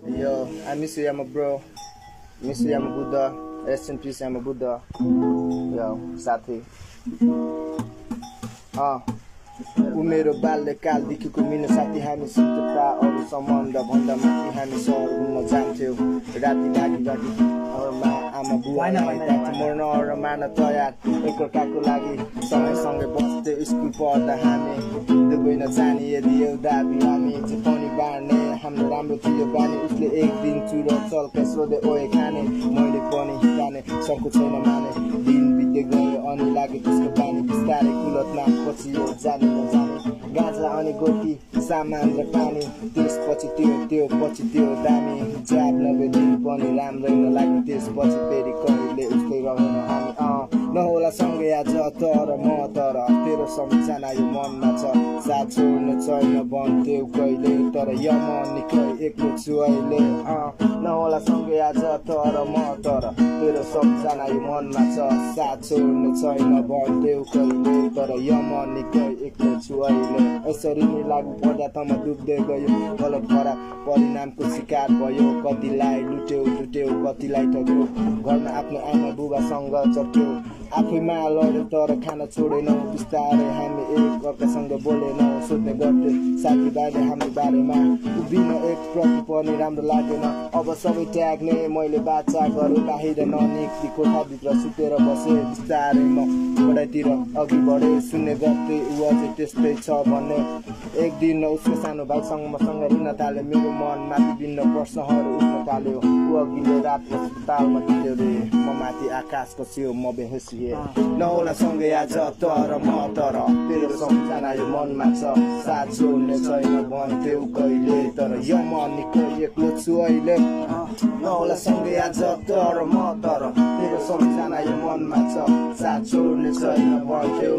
Yo, I miss you, I'm a bro. Miss you, I'm a Buddha. Rest in peace, I'm a Buddha. Yo, साथी उमेरो बाल्यकालदेखिको मिल्ने साथी हामी सिद्धता अरू सम्बन्ध भन्दा माथि हामी सहर घुम्न जान्थ्यौँ राति भागी आमा बुवा मर्न र मार्न तयार एकअर्काको लागि सँगै बस्थ्यौँ स्कुल पढ्दा हामी दुबई नजाने यदि एउटा बिरामी चिपाउने बाँड्ने हाम्रो राम्रो थियो बानी उसले एक दिन चुरो चल्का सोधे ओए खाने मैले पनि जाने सक्छु छैन माने दिन बित्दै गयो अनि लाग्यो त्यसको बानी बिस्तारै कुलतमा पछि यो जाने नजाने गाजा अनि गोटी सामान र पानी त्यसपछि त्यो पछि त्यो दामी जात नभेदिन पनि राम्रै नलाग्यो त्यसपछि फेरि कहिले उस्तै रहेन हामी नहोला सँगै आज तर म तर तेरो सम्झना यो मनमा छ साथ छोड्ने छैन भन्थ्यौ कहिले तर यो मन निकै एक्लो छु अहिले नहोला सँगै आज तर म तर तेरो सम्झना यो मनमा छ साथ छोड्ने छैन भन्थ्यौ कहिले तर यो मन निकै एक्लो छु अहिले यसरी नै लागु पर्दा त म डुब्दै गयो गलत खराब परिणामको शिकार भयो कतिलाई लुट्यौ कतिलाई ठग्यो घरमा आफ्नो आमा बुबासँग चट्यो आफैमा लड्यो तर खान छोडेनौ बिस्तारै हामी एक अर्कासँग बोलेनौ सोध्ने गर्थे साथीभाइले हाम्रो बारेमा उभिन एक प्रति पनि राम्रो लागेन अब सबै त्याग्ने मैले बाचा गरेँ बाहिर ननिक्ली कोठाभित्र सुतेर बसे बिस्तारै म पढाइतिर अघि बढे सुन्ने गर्थे ऊ अझै त्यस्तै छ भन्ने एक दिन उसको सानो भाइसँग मसँग रिन थाले मेरो मनमा विभिन्न प्रश्नहरू उठ्न थाल्यो ऊ अघिल्लो रात अस्पतालमा थियो रे म माथि आकाशको छेउ म बेहोसिए नहोला सँगै आज तर म तर तेरो सम्झना यो मनमा छ साथ छोड्ने छैन भन्थ्यौ कहिले तर यो मन निकै एक्लो छु अहिले नहोला सँगै आज तर म तर तेरो सम्झना यो मनमा छ साथ छोड्ने छैन भन्थ्यौ